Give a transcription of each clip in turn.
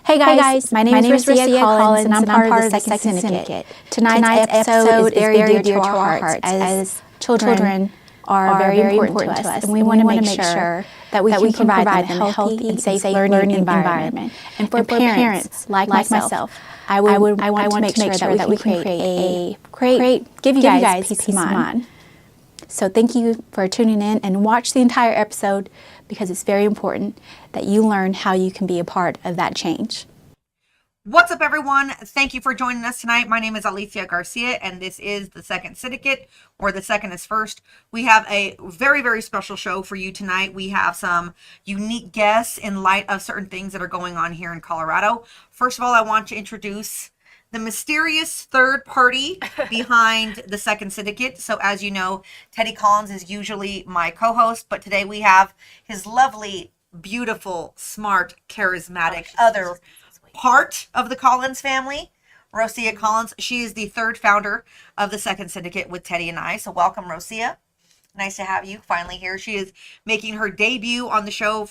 Hey guys, my name is Rosia Collins and I'm part of the Second Syndicate. Tonight's episode is very dear to our hearts as children are very important to us, and we want to make sure that we can provide them a healthy and safe learning environment. And for parents like myself, I want to make sure that we can give you guys peace of mind. So thank you for tuning in and watch the entire episode, because it's very important that you learn how you can be a part of that change. What's up, everyone? Thank you for joining us tonight. My name is Alicia Garcia, and this is the Second Syndicate, or the Second is First. We have a very, very special show for you tonight. We have some unique guests in light of certain things that are going on here in Colorado. First of all, I want to introduce the mysterious third party behind the Second Syndicate. So as you know, Teddy Collins is usually my co-host, but today we have his lovely, beautiful, smart, charismatic other part of the Collins family, Rosia Collins. She is the third founder of the Second Syndicate with Teddy and I. So welcome, Rosia. Nice to have you finally here. She is making her debut on the show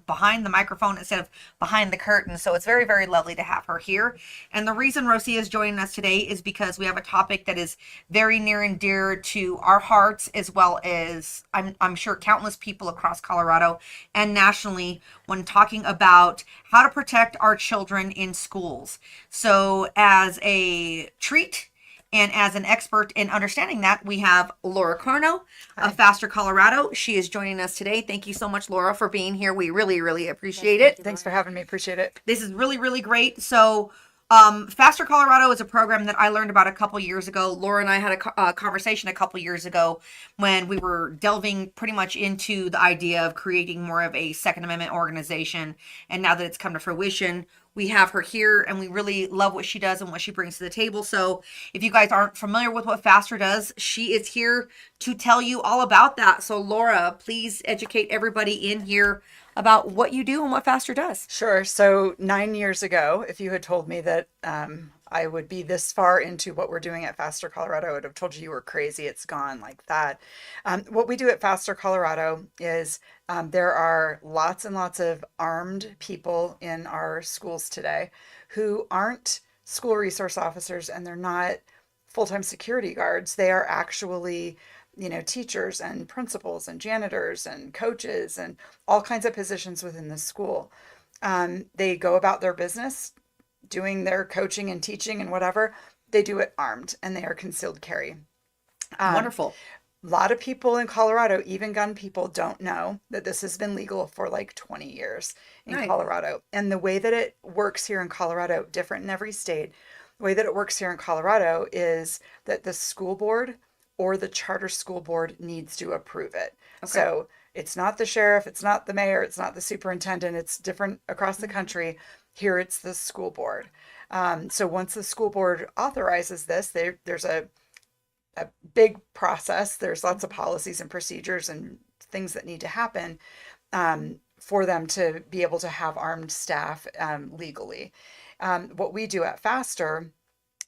behind the microphone instead of behind the curtain. So it's very, very lovely to have her here. And the reason Rosia is joining us today is because we have a topic that is very near and dear to our hearts, as well as I'm sure countless people across Colorado and nationally, when talking about how to protect our children in schools. So as a treat, and as an expert in understanding that, we have Laura Carno of Faster Colorado. She is joining us today. Thank you so much, Laura, for being here. We really, really appreciate it. Thanks for having me. Appreciate it. This is really, really great. So Faster Colorado is a program that I learned about a couple years ago. Laura and I had a conversation a couple years ago when we were delving pretty much into the idea of creating more of a Second Amendment organization. And now that it's come to fruition, we have her here, and we really love what she does and what she brings to the table. So if you guys aren't familiar with what Faster does, she is here to tell you all about that. So Laura, please educate everybody in here about what you do and what Faster does. Sure. So 9 years ago, if you had told me that I would be this far into what we're doing at Faster Colorado, I would have told you were crazy. It's gone like that. What we do at Faster Colorado is there are lots and lots of armed people in our schools today who aren't school resource officers, and they're not full-time security guards. They are actually teachers and principals and janitors and coaches and all kinds of positions within the school. They go about their business doing their coaching and teaching and whatever. They do it armed, and they are concealed carry. Wonderful. A lot of people in Colorado, even gun people, don't know that this has been legal for like 20 years in Colorado. And the way that it works here in Colorado, different in every state, the way that it works here in Colorado is that the school board or the charter school board needs to approve it. Okay. So it's not the sheriff, it's not the mayor, it's not the superintendent, it's different across the country. Here it's the school board. So once the school board authorizes this, there's a big process. There's lots of policies and procedures and things that need to happen for them to be able to have armed staff legally. What we do at Faster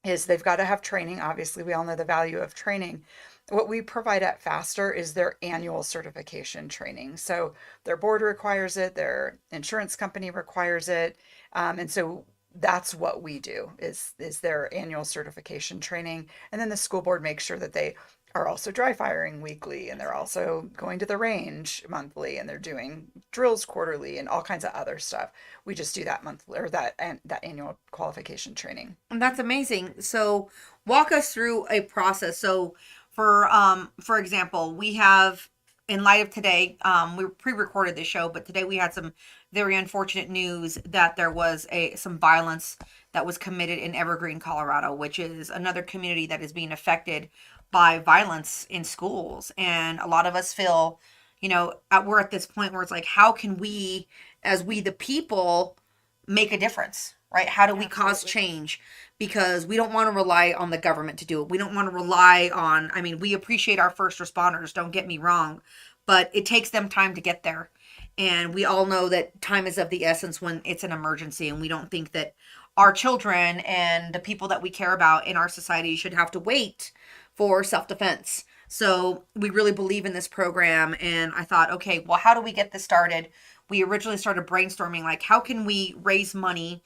is they've got to have training. Obviously, we all know the value of training. What we provide at Faster is their annual certification training. So their board requires it, their insurance company requires it. And so that's what we do is their annual certification training. And then the school board makes sure that they are also dry firing weekly, and they're also going to the range monthly, and they're doing drills quarterly and all kinds of other stuff. We just do that monthly, or that annual qualification training. And that's amazing. So walk us through a process. So for example, we have, in light of today, we pre-recorded this show, but today we had some very unfortunate news that there was some violence that was committed in Evergreen, Colorado, which is another community that is being affected by violence in schools. And a lot of us feel, we're at this point where it's like, how can we, as we the people, make a difference, right? How do we cause change? Because we don't want to rely on the government to do it. We don't want to rely on, we appreciate our first responders, don't get me wrong, but it takes them time to get there. And we all know that time is of the essence when it's an emergency, and we don't think that our children and the people that we care about in our society should have to wait for self-defense. So we really believe in this program, and I thought, okay, well, how do we get this started? We originally started brainstorming, like, how can we raise money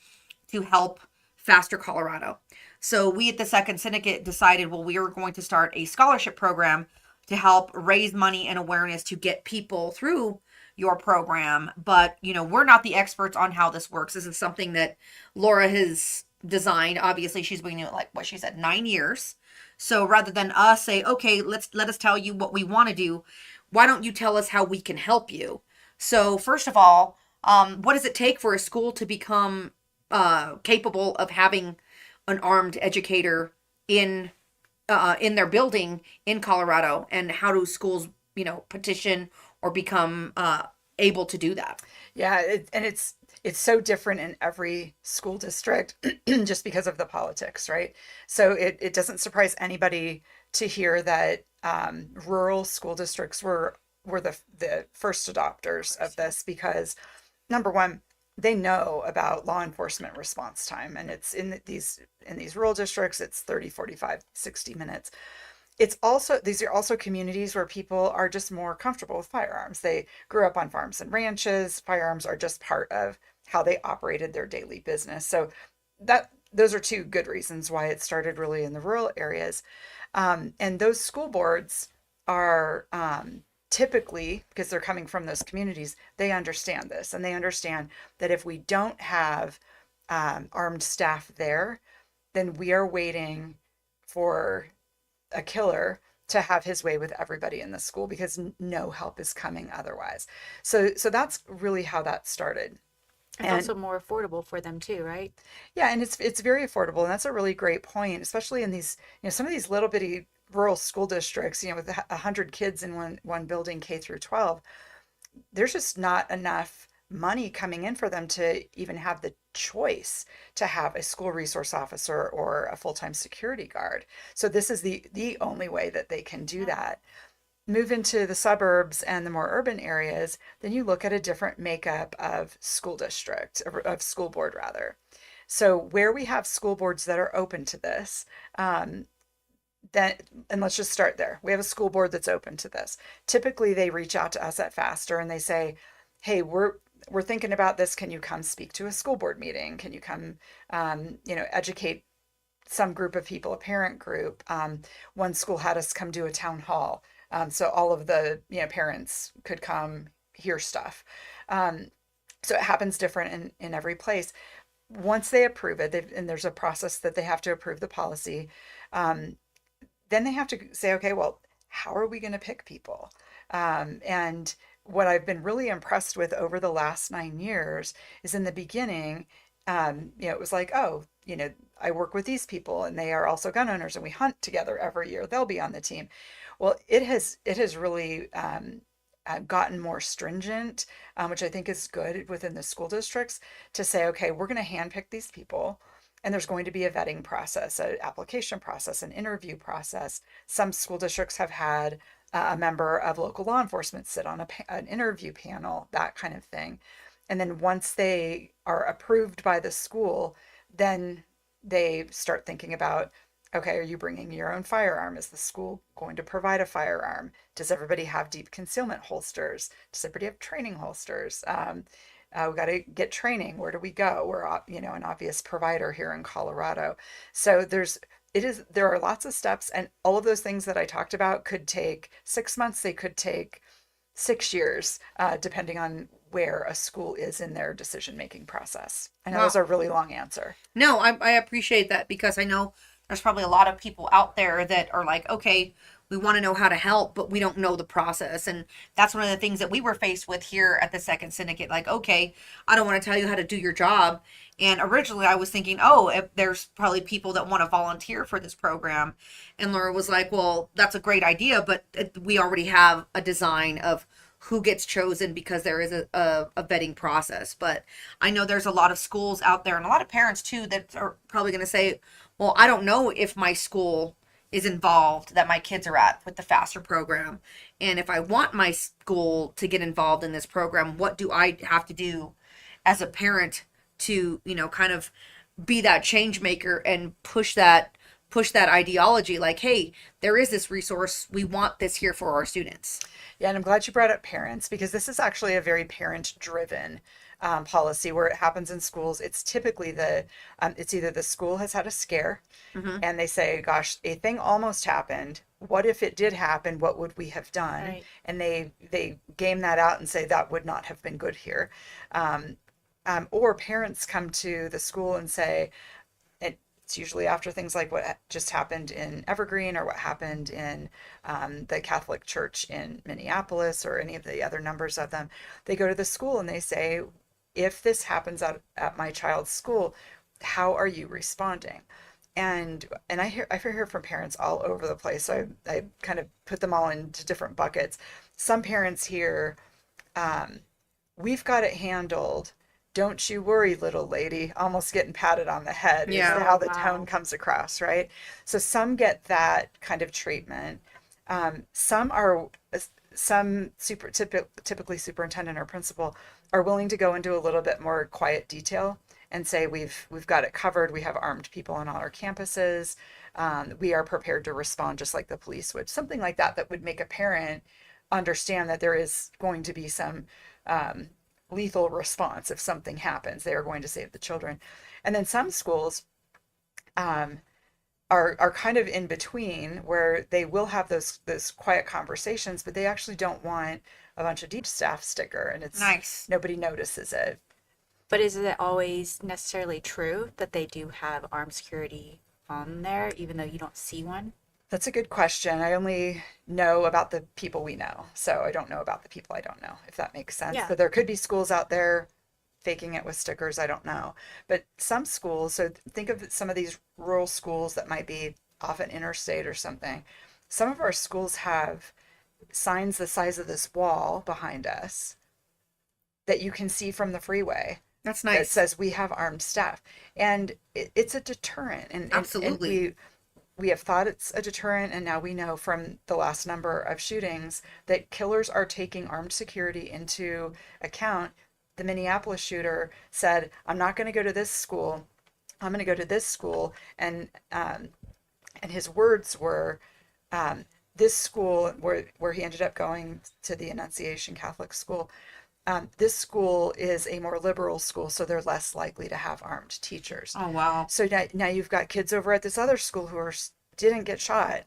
to help Faster Colorado. So we at the Second Syndicate decided, well, we were going to start a scholarship program to help raise money and awareness to get people through your program. But, we're not the experts on how this works. This is something that Laura has designed. Obviously, she's been doing it, like what she said, 9 years. So rather than us say, okay, let us tell you what we want to do, why don't you tell us how we can help you? So first of all, what does it take for a school to become capable of having an armed educator in their building in Colorado, and how do schools, petition or become able to do that? Yeah, it's so different in every school district just because of the politics, right? So it doesn't surprise anybody to hear that rural school districts were the first adopters of this, because number one, they know about law enforcement response time, and it's in these rural districts, it's 30, 45, 60 minutes. These are also communities where people are just more comfortable with firearms. They grew up on farms and ranches. Firearms are just part of how they operated their daily business. So those are two good reasons why it started really in the rural areas. And those school boards are typically, because they're coming from those communities, they understand this, and they understand that if we don't have armed staff there, then we are waiting for a killer to have his way with everybody in the school, because no help is coming otherwise. So that's really how that started. It's also more affordable for them too, right? Yeah, and it's very affordable, and that's a really great point, especially in these, some of these little bitty rural school districts, with 100 kids in one building, K through 12. There's just not enough money coming in for them to even have the choice to have a school resource officer or a full-time security guard. So this is the only way that they can do that. Move into the suburbs and the more urban areas, then you look at a different makeup of school district, of school board rather. So where we have school boards that are open to this, and let's just start there. We have a school board that's open to this. Typically they reach out to us at Faster and they say, hey, we're thinking about this. Can you come speak to a school board meeting? Can you come, educate some group of people, a parent group? One school had us come do a town hall. So all of the parents could come hear stuff. So it happens different in every place. Once they approve it, and there's a process that they have to approve the policy, then they have to say, okay, well, how are we going to pick people? And what I've been really impressed with over the last 9 years is, in the beginning, it was like, oh, I work with these people and they are also gun owners and we hunt together every year. They'll be on the team. Well, it has really gotten more stringent, which I think is good within the school districts, to say, okay, we're going to handpick these people. And there's going to be a vetting process, an application process, an interview process. Some school districts have had a member of local law enforcement sit on an interview panel, that kind of thing. And then once they are approved by the school, then they start thinking about, okay, are you bringing your own firearm? Is the school going to provide a firearm? Does everybody have deep concealment holsters? Does everybody have training holsters? We got to get training. Where do we go? We're, an obvious provider here in Colorado. So there are lots of steps, and all of those things that I talked about could take 6 months. They could take 6 years, depending on where a school is in their decision-making process. I know that was a really long answer. No, I appreciate that, because I know there's probably a lot of people out there that are like, okay, we want to know how to help, but we don't know the process. And that's one of the things that we were faced with here at the Second Syndicate. Like, okay, I don't want to tell you how to do your job. And originally I was thinking, if there's probably people that want to volunteer for this program. And Laura was like, well, that's a great idea, but we already have a design of who gets chosen, because there is a vetting process. But I know there's a lot of schools out there, and a lot of parents too, that are probably going to say, well, I don't know if my school is involved, that my kids are at, with the Faster program. And if I want my school to get involved in this program, what do I have to do as a parent to, kind of be that change maker and push that ideology, like, hey, there is this resource. We want this here for our students. Yeah, and I'm glad you brought up parents, because this is actually a very parent-driven policy where it happens in schools. It's typically it's either the school has had a scare and they say, gosh, a thing almost happened. What if it did happen? What would we have done? Right. And they game that out and say that would not have been good here. Or parents come to the school and say, it's usually after things like what just happened in Evergreen or what happened in the Catholic Church in Minneapolis or any of the other numbers of them. They go to the school and they say, if this happens at my child's school, how are you responding? And I hear from parents all over the place. So I kind of put them all into different buckets. Some parents hear, we've got it handled. Don't you worry, little lady, almost getting patted on the head is how the tone comes across, right? So some get that kind of treatment. Typically superintendent or principal are willing to go into a little bit more quiet detail and say, we've got it covered. We have armed people on all our campuses. We are prepared to respond just like the police would. Something like that would make a parent understand that there is going to be some lethal response if something happens. They are going to save the children. And then some schools are kind of in between, where they will have those quiet conversations, but they actually don't want a bunch of deep staff sticker, and it's Nice. nobody notices it. But is it always necessarily true that they do have armed security on there, even though you don't see one? That's a good question. I only know about the people we know, so I don't know about the people I don't know, if that makes sense. Yeah. But there could be schools out there faking it with stickers. I don't know. But some schools, so think of some of these rural schools that might be off an interstate or something. Some of our schools have signs the size of this wall behind us that you can see from the freeway. That's That nice. says we have armed staff, and it's a deterrent. And Absolutely. we have thought it's a deterrent, and now we know from the last number of shootings that killers are taking armed security into account. The Minneapolis shooter said, I'm not going to go to this school. I'm going to go to this school. And his words were, this school, where he ended up going to the Annunciation Catholic School, this school is a more liberal school, so they're less likely to have armed teachers. Oh, wow. So now you've got kids over at this other school who didn't get shot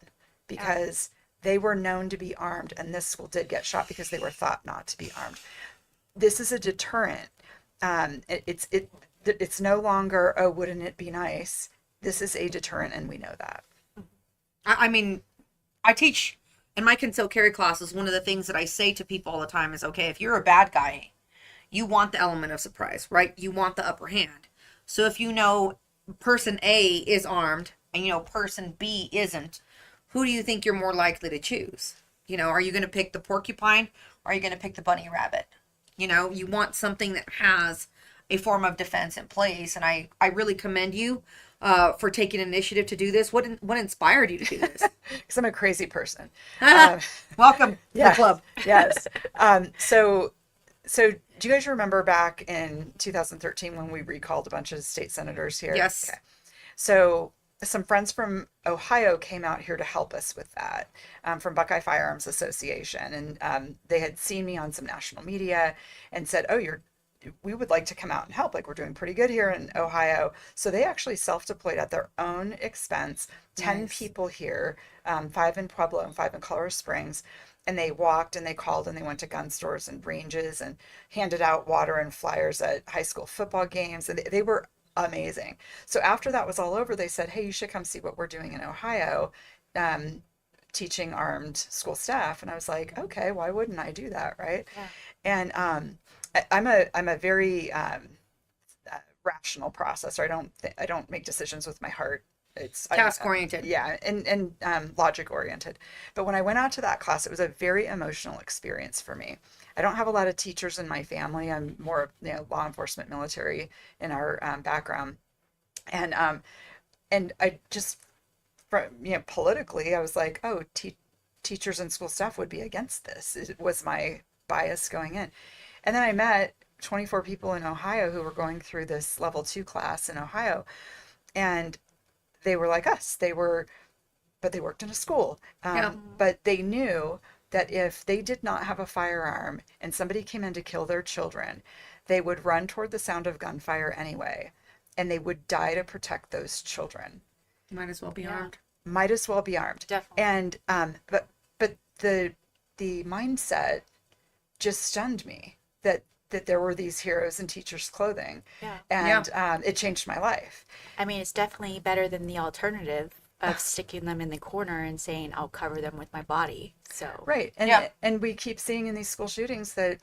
because they were known to be armed, and this school did get shot because they were thought not to be armed. This is a deterrent. It's no longer, oh, wouldn't it be nice? This is a deterrent, and we know that. I mean, I teach in my concealed carry classes. One of the things that I say to people all the time is, okay, if you're a bad guy, you want the element of surprise, right? You want the upper hand. So if you know person A is armed and you know person B isn't, who do you think you're more likely to choose? Are you going to pick the porcupine, or are you going to pick the bunny rabbit? You want something that has a form of defense in place. And I really commend you for taking initiative to do this. What inspired you to do this? Because I'm a crazy person. Welcome to the club. Yes. So do you guys remember back in 2013 when we recalled a bunch of state senators here? Yes. Okay. So some friends from Ohio came out here to help us with that, from Buckeye Firearms Association. And they had seen me on some national media and said, oh, we would like to come out and help. Like, we're doing pretty good here in Ohio. So they actually self-deployed at their own expense, 10 Nice. people here, 5 in Pueblo and 5 in Colorado Springs. And they walked and they called and they went to gun stores and ranges and handed out water and flyers at high school football games. And they were amazing. So after that was all over, they said, hey, you should come see what we're doing in Ohio, teaching armed school staff. And I was like, okay, why wouldn't I do that, right? Yeah. And I'm a very rational processor. I don't make decisions with my heart. It's Task oriented. Yeah, and logic oriented. But when I went out to that class, it was a very emotional experience for me. I don't have a lot of teachers in my family. I'm more law enforcement, military in our background, and I just politically, I was like, oh, teachers and school staff would be against this. It was my bias going in. And then I met 24 people in Ohio who were going through this level 2 class in Ohio, and they were like us. But they worked in a school. Yeah. But they knew that if they did not have a firearm and somebody came in to kill their children, they would run toward the sound of gunfire anyway, and they would die to protect those children. Might as well be armed. Might as well be armed. Definitely. And but the mindset just stunned me that there were these heroes in teachers' clothing. Yeah. And it changed my life. I mean, it's definitely better than the alternative of sticking them in the corner and saying, I'll cover them with my body. So Right. And Yeah. and we keep seeing in these school shootings that,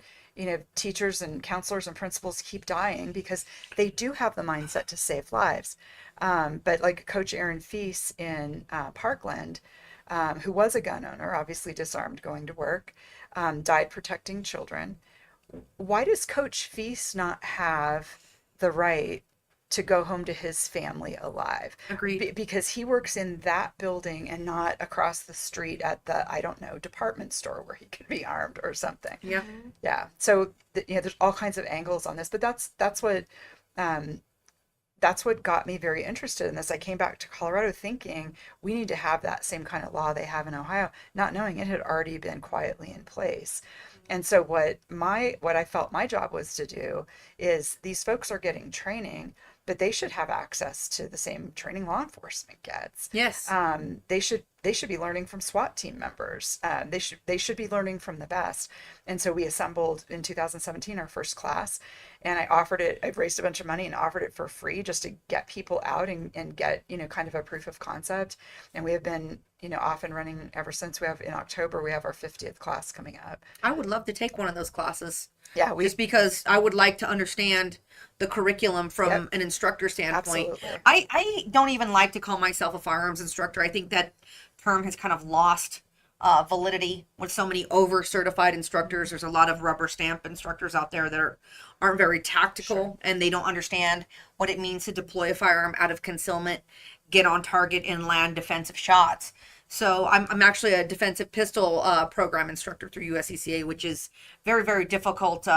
teachers and counselors and principals keep dying because they do have the mindset to save lives. But like Coach Aaron Feast in Parkland, who was a gun owner, obviously disarmed, going to work, died protecting children. Why does Coach Feast not have the right to go home to his family alive? Agreed. Because he works in that building and not across the street at the, I don't know, department store where he could be armed or something. Yeah. Yeah. So, there's all kinds of angles on this, but that's what got me very interested in this. I came back to Colorado thinking we need to have that same kind of law they have in Ohio, not knowing it had already been quietly in place. And so what I felt my job was to do is these folks are getting training, but they should have access to the same training law enforcement gets. Yes. They should be learning from SWAT team members. They should be learning from the best. And so we assembled in 2017 our first class, and I offered it. I raised a bunch of money and offered it for free just to get people out and get kind of a proof of concept. And we have been off and running ever since. In October we have our 50th class coming up. I would love to take one of those classes. Yeah, just because I would like to understand the curriculum from Yep. an instructor standpoint. Absolutely. I don't even like to call myself a firearms instructor. I think that term has kind of lost validity with so many over-certified instructors. There's a lot of rubber stamp instructors out there that aren't very tactical. Sure. And they don't understand what it means to deploy a firearm out of concealment, get on target, and land defensive shots. So I'm actually a defensive pistol program instructor through USCCA, which is very, very difficult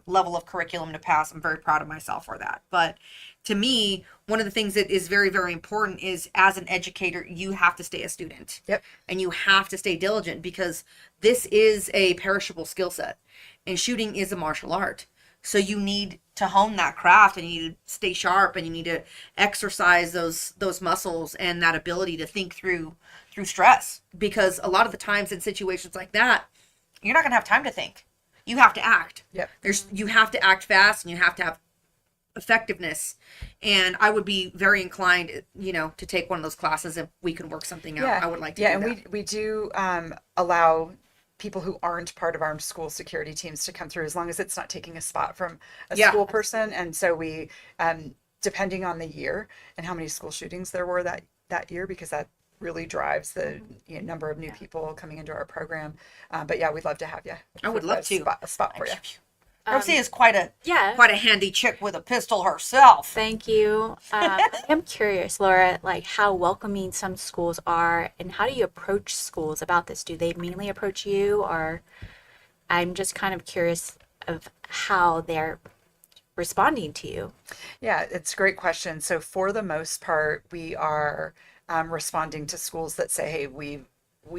level of curriculum to pass. I'm very proud of myself for that. But to me, one of the things that is very, very important is, as an educator, you have to stay a student. Yep. And you have to stay diligent, because this is a perishable skill set, and shooting is a martial art. So you need to hone that craft, and you need to stay sharp, and you need to exercise those muscles and that ability to think through stress, because a lot of the times in situations like that, you're not going to have time to think. You have to act. Yep. You have to act fast, and you have to have effectiveness. And I would be very inclined, to take one of those classes if we could work something out. Yeah. I would like to Yeah, do and that. we do allow people who aren't part of our school security teams to come through, as long as it's not taking a spot from a Yeah. school person. And so we, depending on the year and how many school shootings there were that year, because that really drives the number of new people coming into our program. But yeah, we'd love to have you. I would love to. A spot for you. Garcia is quite a handy chick with a pistol herself. Thank you. I'm curious, Laura, like how welcoming some schools are, and how do you approach schools about this? Do they mainly approach you, or I'm just kind of curious of how they're responding to you? Yeah, it's a great question. So for the most part, we are responding to schools that say, hey, we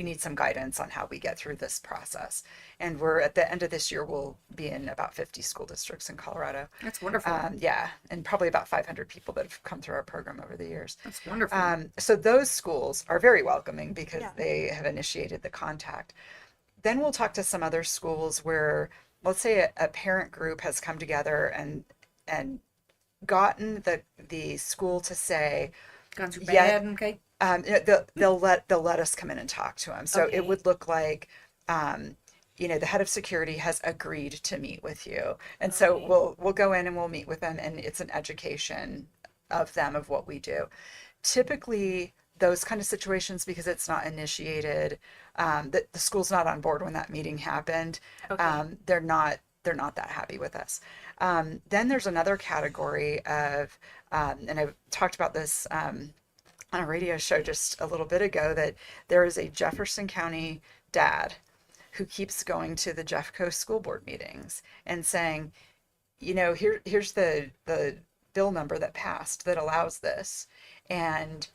need some guidance on how we get through this process. And we're at the end of this year, we'll be in about 50 school districts in Colorado. That's wonderful. Yeah, and probably about 500 people that have come through our program over the years. That's wonderful. So those schools are very welcoming because Yeah. they have initiated the contact. Then we'll talk to some other schools where, let's say a parent group has come together and gotten the school to say, Guns are yeah, bad, okay? they'll let us come in and talk to them. So Okay. it would look like, the head of security has agreed to meet with you, and so Okay. we'll go in and we'll meet with them, and it's an education of them of what we do. Typically, those kind of situations, because it's not initiated, that the school's not on board when that meeting happened. Okay. They're not that happy with us. Then there's another category of, and I've talked about this on a radio show just a little bit ago, that there is a Jefferson County dad who keeps going to the Jeffco school board meetings and saying, here's the bill number that passed that allows this, and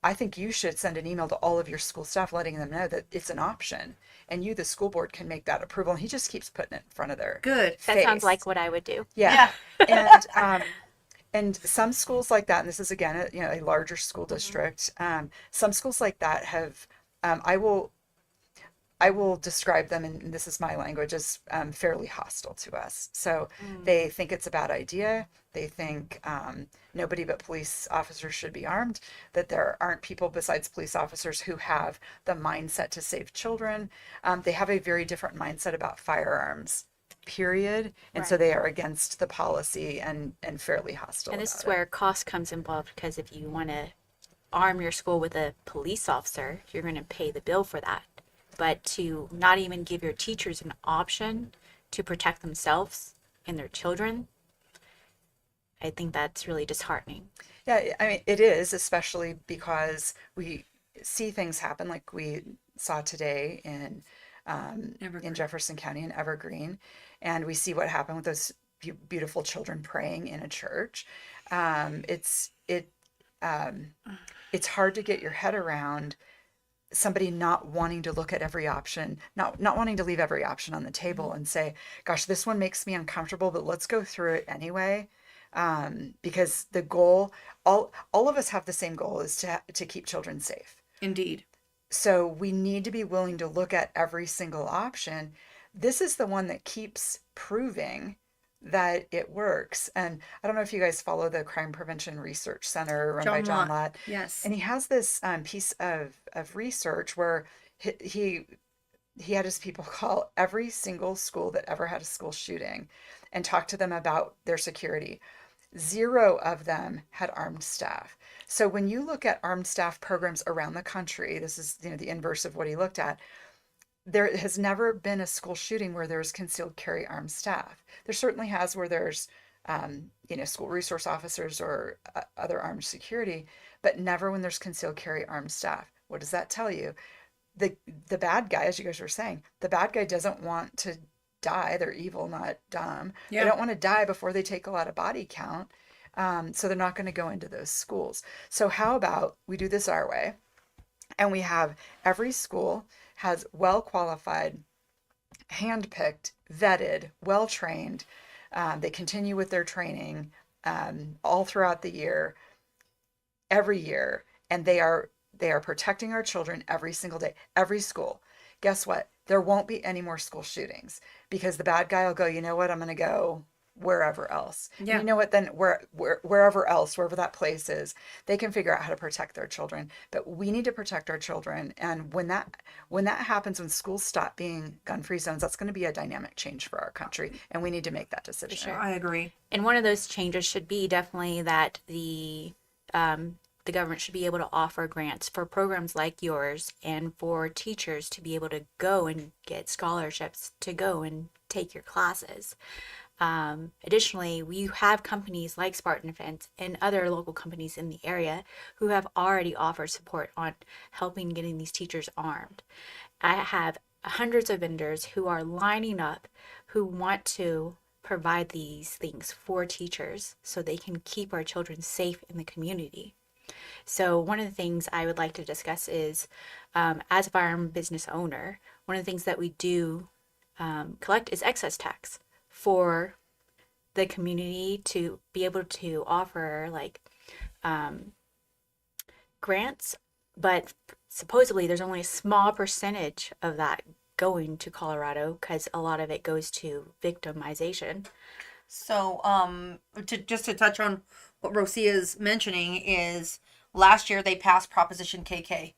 I think you should send an email to all of your school staff letting them know that it's an option. and you, the school board, can make that approval. And he just keeps putting it in front of their Good. That face. sounds like what I would do. Yeah. And some schools like that, and this is again a larger school district. Some schools like that have, I will describe them, and this is my language, as fairly hostile to us. So they think it's a bad idea. They think nobody but police officers should be armed, that there aren't people besides police officers who have the mindset to save children. They have a very different mindset about firearms, period. And so they are against the policy and fairly hostile. And this is about where cost comes involved, because if you want to arm your school with a police officer, you're going to pay the bill for that. But to not even give your teachers an option to protect themselves and their children, I think that's really disheartening. Yeah, I mean, it is, especially because we see things happen like we saw today in Jefferson County in Evergreen, and we see what happened with those beautiful children praying in a church. It's hard to get your head around somebody not wanting to look at every option, not wanting to leave every option on the table and say, gosh, this one makes me uncomfortable, but let's go through it anyway. Because the goal, all of us have the same goal, is to keep children safe. Indeed. So we need to be willing to look at every single option. This is the one that keeps proving that it works. And I don't know if you guys follow the Crime Prevention Research Center run by John Lott. Yes. And he has this piece of research where he had his people call every single school that ever had a school shooting and talk to them about their security. 0 of them had armed staff. So when you look at armed staff programs around the country, this is the inverse of what he looked at. There has never been a school shooting where there's concealed carry armed staff. There certainly has where there's, school resource officers or other armed security, but never when there's concealed carry armed staff. What does that tell you? The bad guy, as you guys were saying, the bad guy doesn't want to die. They're evil, not dumb. Yeah. They don't want to die before they take a lot of body count. So they're not going to go into those schools. So how about we do this our way, and we have every school has well-qualified, hand-picked, vetted, well-trained. They continue with their training all throughout the year, every year, and they are protecting our children every single day, every school. Guess what? There won't be any more school shootings because the bad guy will go, you know what? I'm going to go wherever else. Yeah. And you know what? Then wherever else, wherever that place is, they can figure out how to protect their children. But we need to protect our children. And when that happens, when schools stop being gun-free zones, that's going to be a dynamic change for our country. And we need to make that decision. Sure. I agree. And one of those changes should be definitely that the government should be able to offer grants for programs like yours and for teachers to be able to go and get scholarships to go and take your classes. Additionally, we have companies like Spartan Defense and other local companies in the area who have already offered support on helping getting these teachers armed. I have hundreds of vendors who are lining up who want to provide these things for teachers so they can keep our children safe in the community. So one of the things I would like to discuss is, as a firearm business owner, one of the things that we do collect is excess tax for the community to be able to offer grants, but supposedly there's only a small percentage of that going to Colorado because a lot of it goes to victimization. So to touch on what Rosia is mentioning is last year they passed Proposition KK.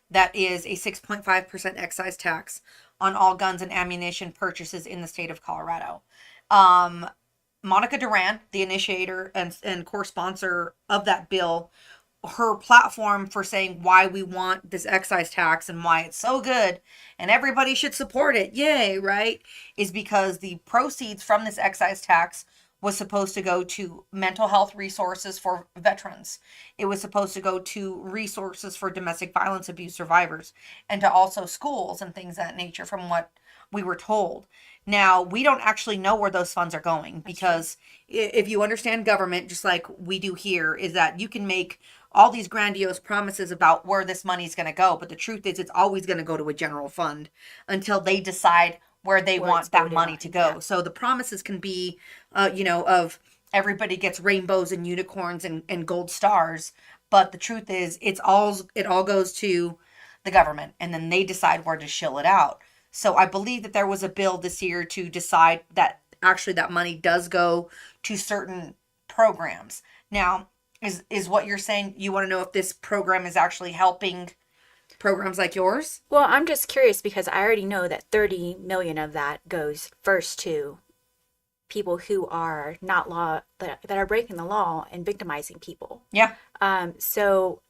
That is a 6.5% excise tax on all guns and ammunition purchases in the state of Colorado. Monica Duran, the initiator and core sponsor of that bill, her platform for saying why we want this excise tax and why it's so good and everybody should support it, yay, right, is because the proceeds from this excise tax was supposed to go to mental health resources for veterans. It was supposed to go to resources for domestic violence abuse survivors and to also schools and things of that nature from what we were told. Now, we don't actually know where those funds are going, because if you understand government, just like we do here, is that you can make all these grandiose promises about where this money is going to go. But the truth is, it's always going to go to a general fund until they decide where they want that money to go. So the promises can be, of everybody gets rainbows and unicorns and gold stars. But the truth is, it all goes to the government, and then they decide where to shill it out. So I believe that there was a bill this year to decide that actually that money does go to certain programs. Now, is what you're saying, you want to know if this program is actually helping programs like yours? Well, I'm just curious because I already know that 30 million of that goes first to people who are not that are breaking the law and victimizing people. Yeah. So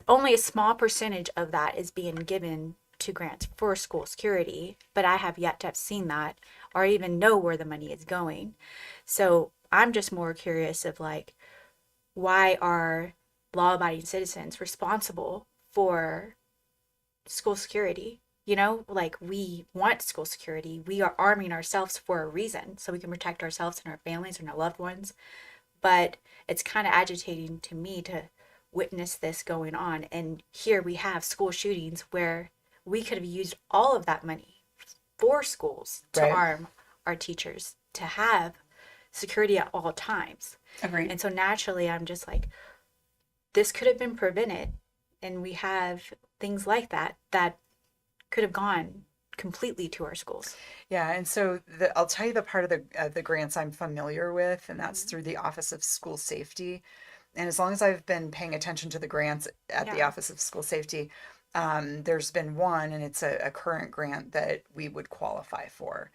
only a small percentage of that is being given to grants for school security, but I have yet to have seen that or even know where the money is going. So I'm just more curious of like, why are law-abiding citizens responsible for school security? You know, like, we want school security. We are arming ourselves for a reason, so we can protect ourselves and our families and our loved ones. But it's kind of agitating to me to witness this going on. And here we have school shootings where we could have used all of that money for schools to arm our teachers, to have security at all times. Agreed. And so naturally, I'm just like, this could have been prevented. And we have things like that could have gone completely to our schools. Yeah, and so I'll tell you the part of the grants I'm familiar with, and that's through the Office of School Safety. And as long as I've been paying attention to the grants at the Office of School Safety, there's been one, and it's a current grant that we would qualify for.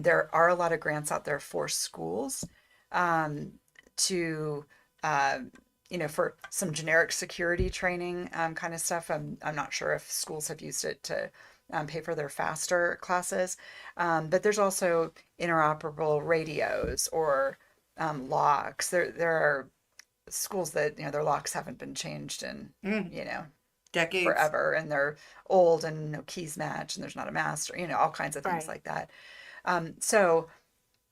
There are a lot of grants out there for schools to, for some generic security training kind of stuff. I'm not sure if schools have used it to pay for their faster classes, but there's also interoperable radios or locks. There are schools that their locks haven't been changed in decades, forever, and they're old and no keys match, and there's not a master, all kinds of things like that. So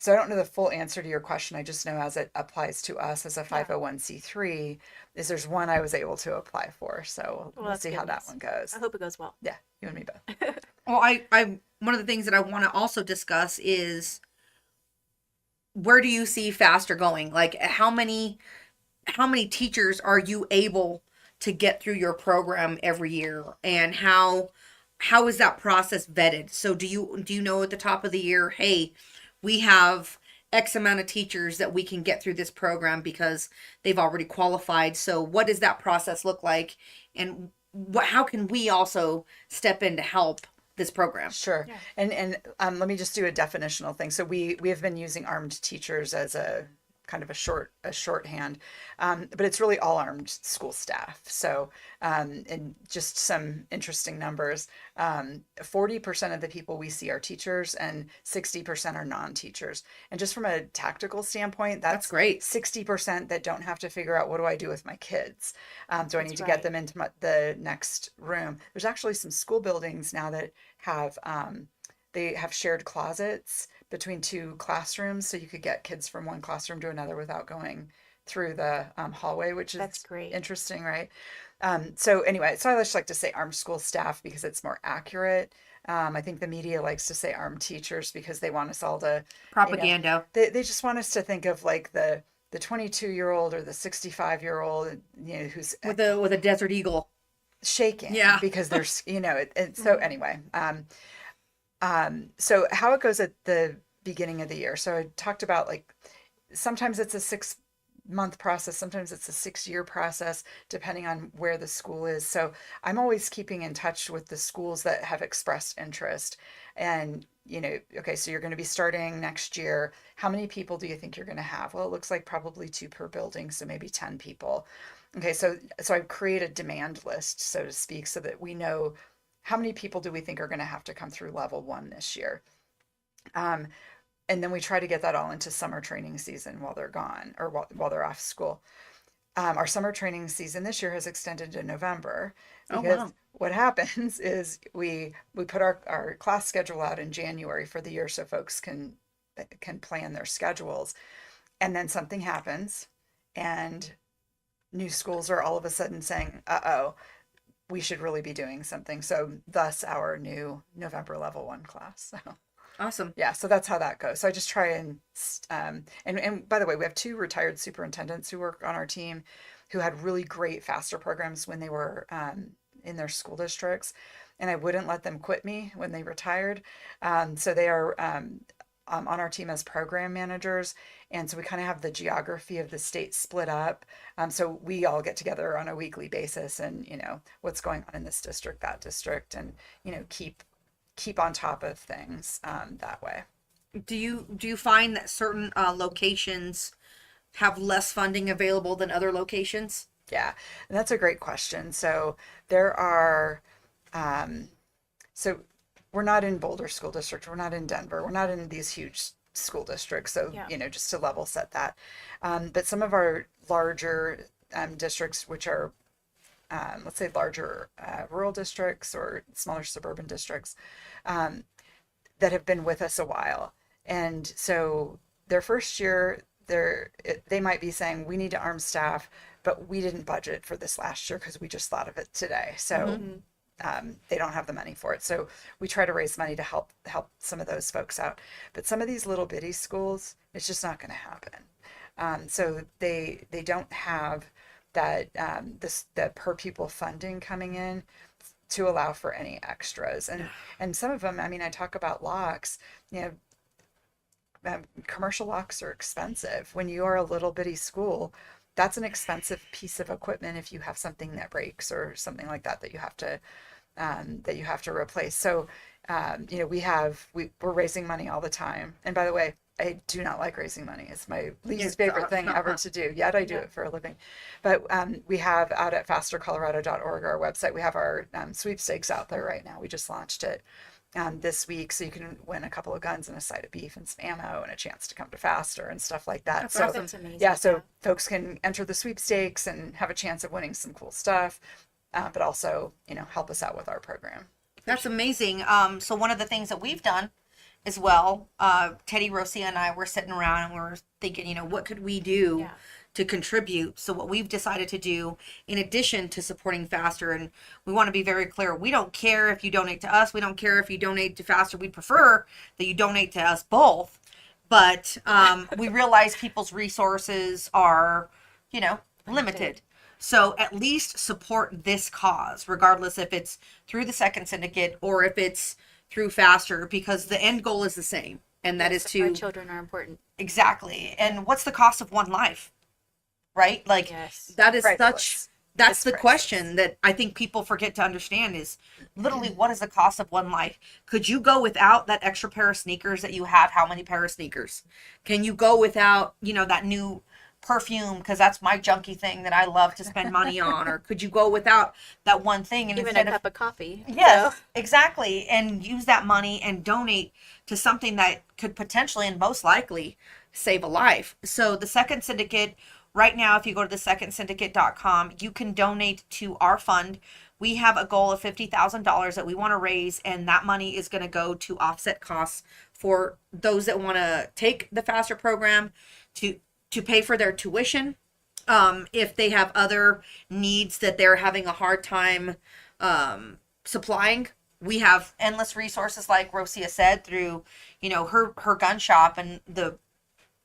I don't know the full answer to your question. I just know as it applies to us as a 501c3, there's one I was able to apply for. So we'll see how that one goes. I hope it goes well. Yeah, you and me both. Well, I one of the things that I want to also discuss is, where do you see faster going? Like, how many teachers are you able to get through your program every year, and how is that process vetted? So do you know at the top of the year, hey, we have X amount of teachers that we can get through this program because they've already qualified. So what does that process look like? And how can we also step in to help this program? Sure. Yeah. And let me just do a definitional thing. So we have been using armed teachers as a kind of a shorthand, but it's really all armed school staff. So, and just some interesting numbers, 40% of the people we see are teachers and 60% are non-teachers. And just from a tactical standpoint, that's great. 60% that don't have to figure out, what do I do with my kids? Do I need to get them into the next room? There's actually some school buildings now that have, they have shared closets between two classrooms, so you could get kids from one classroom to another without going through the hallway, which is great. Interesting, right? So anyway, so I just like to say armed school staff because it's more accurate. I think the media likes to say armed teachers because they want us all to propaganda. They just want us to think of like the 22-year-old or the 65-year-old, who's with a Desert Eagle shaking, because there's so anyway. So how it goes at the beginning of the year. So I talked about, like, sometimes it's a 6-month process, sometimes it's a 6-year process, depending on where the school is. So I'm always keeping in touch with the schools that have expressed interest. And, okay, so you're going to be starting next year. How many people do you think you're going to have? Well, it looks like probably 2 per building, so maybe 10 people. Okay, so I create a demand list, so to speak, so that we know how many people do we think are going to have to come through level 1 this year. And then we try to get that all into summer training season while they're gone, or while they're off school. our summer training season this year has extended to November Oh, because wow. what happens is we put our class schedule out in January for the year so folks can plan their schedules, and then something happens and new schools are all of a sudden saying, uh-oh, we should really be doing something. So thus our new November level 1 class. So Awesome. yeah, so that's how that goes. So I just try and by the way, we have 2 retired superintendents who work on our team who had really great FASTER programs when they were in their school districts, and I wouldn't let them quit me when they retired. So they are on our team as program managers, and so we kind of have the geography of the state split up. So we all get together on a weekly basis, and what's going on in this district, that district, and keep on top of things that way. Do you find that certain locations have less funding available than other locations? Yeah, and that's a great question. So there are, so we're not in Boulder School District, we're not in Denver, we're not in these huge school districts. So, just to level set that. But some of our larger districts, which are, let's say larger rural districts or smaller suburban districts, that have been with us a while. And so their first year, they might be saying, we need to arm staff, but we didn't budget for this last year because we just thought of it today. So they don't have the money for it. So we try to raise money to help some of those folks out. But some of these little bitty schools, it's just not going to happen. So they don't have that that per pupil funding coming in to allow for any extras. And some of them, I mean, I talk about locks, commercial locks are expensive. When you are a little bitty school, that's an expensive piece of equipment if you have something that breaks or something like that you have to replace. So we're raising money all the time. And by the way, I do not like raising money. It's my least favorite thing ever to do. Yet I do it for a living. But we have out at fastercolorado.org, our website, we have our sweepstakes out there right now. We just launched it this week, so you can win a couple of guns and a side of beef and some ammo and a chance to come to Faster and stuff like that. That's so awesome. That's amazing. yeah, so folks can enter the sweepstakes and have a chance of winning some cool stuff, but also help us out with our program. That's amazing. So one of the things that we've done as well, Teddy, Rosia, and I were sitting around and we were thinking, what could we do to contribute? So what we've decided to do, in addition to supporting Faster, and we want to be very clear, we don't care if you donate to us, we don't care if you donate to Faster, we'd prefer that you donate to us both, but we realize people's resources are, limited. So at least support this cause, regardless if it's through the Second Syndicate or if it's through Faster, because the end goal is the same, and that is to... Our children are important. Exactly. And what's the cost of one life? Right? Like, that is Priceless. That's It's the priceless. question that I think people forget to understand is literally, what is the cost of one life? Could you go without that extra pair of sneakers that you have? How many pair of sneakers? Can you go without, that new perfume, because that's my junky thing that I love to spend money on? Or could you go without that one thing and Even instead a cup of coffee. Yes, exactly. And use that money and donate to something that could potentially and most likely save a life. So the Second Syndicate, right now, if you go to thesecondsyndicate.com, you can donate to our fund. We have a goal of $50,000 that we want to raise, and that money is going to go to offset costs for those that want to take the Faster program, to pay for their tuition. If they have other needs that they're having a hard time supplying, we have endless resources, like Rosia said, through her gun shop and the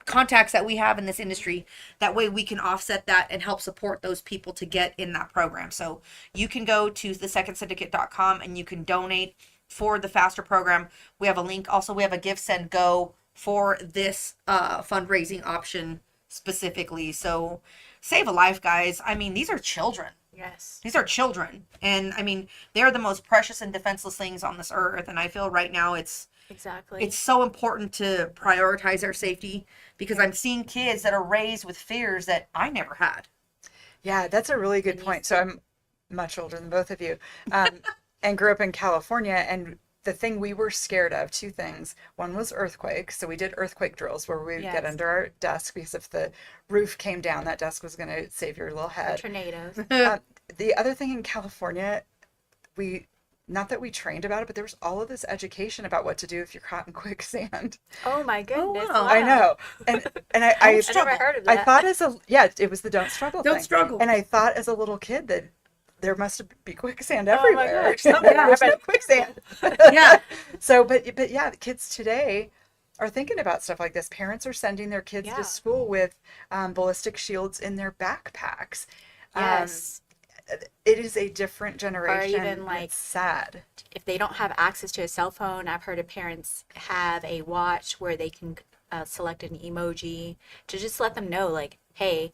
contacts that we have in this industry. That way we can offset that and help support those people to get in that program. So you can go to thesecondsyndicate.com and you can donate for the Faster program. We have a link. Also, we have a Give, Send, Go for this fundraising option specifically. So save a life, guys. I mean, these are children. Yes. These are children. And I mean, they're the most precious and defenseless things on this earth. And I feel right now it's so important to prioritize our safety, because I'm seeing kids that are raised with fears that I never had. Yeah, that's a really good point. So I'm much older than both of you, and grew up in California, and the thing we were scared of, two things. One was earthquake. So we did earthquake drills where we would get under our desk, because if the roof came down, that desk was going to save your little head. Tornadoes. The other thing in California, not that we trained about it, but there was all of this education about what to do if you're caught in quicksand. Oh my goodness! wow. I know, and I never heard of that. I thought it was the don't struggle Don't thing. struggle. And I thought as a little kid that there must be quicksand everywhere. gosh. There's no quicksand. Yeah. So, but yeah, the kids today are thinking about stuff like this. Parents are sending their kids Yeah. to school with ballistic shields in their backpacks. Yes. It is a different generation. Or even like, it's sad. if they don't have access to a cell phone, I've heard of parents have a watch where they can select an emoji to just let them know, like, hey,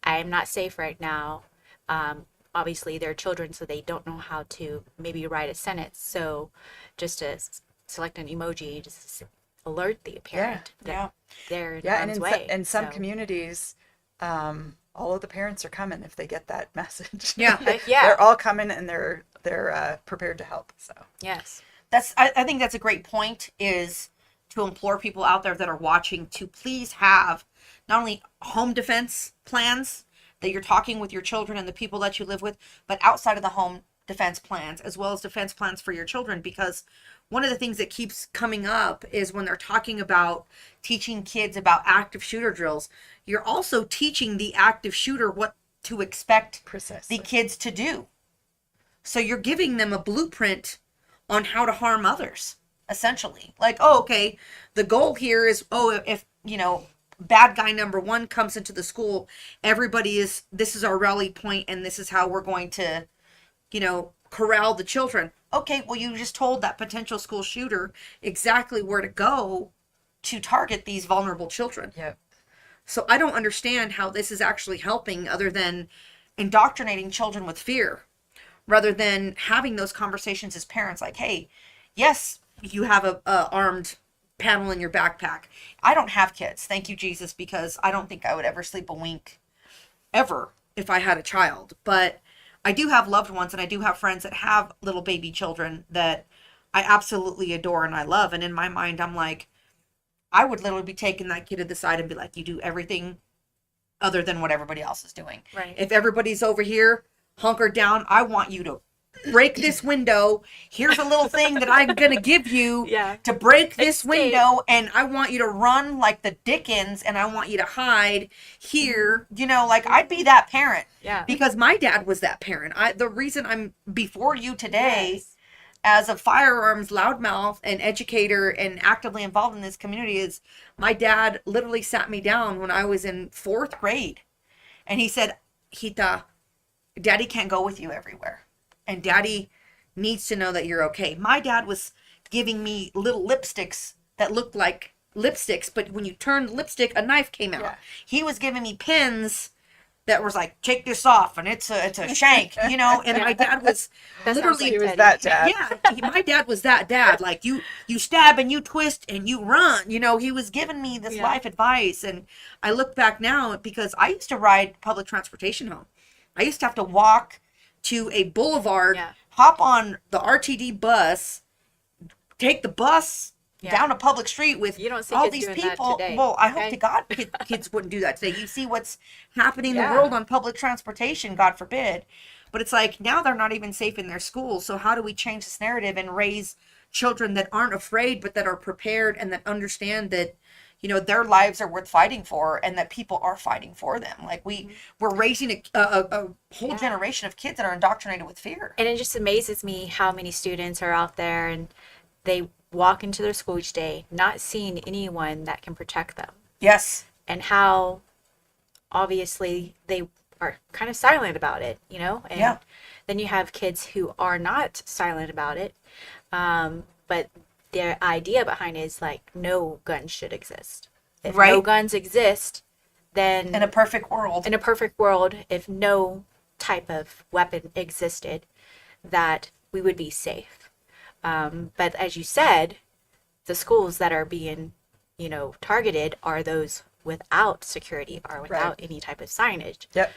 I am not safe right now. Obviously, they're children, so they don't know how to maybe write a sentence. So just to select an emoji, just to alert the parent that they're in And harm's way. in some So, communities, all of the parents are coming if they get that message. Yeah. Yeah. They're all coming, and they're prepared to help. So yes. I think that's a great point, is to implore people out there that are watching to please have not only home defense plans that you're talking with your children and the people that you live with, but outside of the home defense plans, as well as defense plans for your children. Because one of the things that keeps coming up is when they're talking about teaching kids about active shooter drills, you're also teaching the active shooter what to expect Precisely. the kids to do. So you're giving them a blueprint on how to harm others, essentially. Like, oh, okay, the goal here is, if, bad guy number one comes into the school, this is our rally point, and this is how we're going to, corral the children. Okay, well, you just told that potential school shooter exactly where to go to target these vulnerable children. Yep. So I don't understand how this is actually helping, other than indoctrinating children with fear, rather than having those conversations as parents, like, hey, yes, you have a armed panel in your backpack. I don't have kids, thank you, Jesus, because I don't think I would ever sleep a wink ever if I had a child. But I do have loved ones, and I do have friends that have little baby children that I absolutely adore and I love. And in my mind, I'm like, I would literally be taking that kid to the side and be like, you do everything other than what everybody else is doing. Right. If everybody's over here hunkered down, I want you to break this window. Here's a little thing that I'm going to give you to break this window, and I want you to run like the Dickens, and I want you to hide here. I'd be that parent. Yeah. Because my dad was that parent. The reason I'm before you today as a firearms loudmouth and educator and actively involved in this community is my dad literally sat me down when I was in 4th grade, and he said, Hita, Daddy can't go with you everywhere. And Daddy needs to know that you're okay. My dad was giving me little lipsticks that looked like lipsticks, but when you turned lipstick, a knife came out. Yeah. He was giving me pins that was like, take this off, and it's a shank, and my dad was literally, He was that dad. yeah, my dad was that dad. Like, you stab and you twist and you run, he was giving me this life advice. And I look back now, because I used to ride public transportation home. I used to have to walk to a boulevard, hop on the RTD bus, take the bus down a public street with You don't see all kids these doing that people. today, Well, I hope okay? to God kids wouldn't do that today. You see what's happening in the world on public transportation, God forbid. But it's like, now they're not even safe in their schools. So how do we change this narrative and raise children that aren't afraid, but that are prepared, and that understand that, their lives are worth fighting for, and that people are fighting for them. Like, we're raising a whole generation of kids that are indoctrinated with fear. And it just amazes me how many students are out there and they walk into their school each day not seeing anyone that can protect them. Yes. And how obviously they are kind of silent about it, And then you have kids who are not silent about it, but their idea behind it is like, no guns should exist. If no guns exist, then in a perfect world, if no type of weapon existed, that we would be safe. But as you said, the schools that are being, targeted are those without security or without any type of signage. Yep.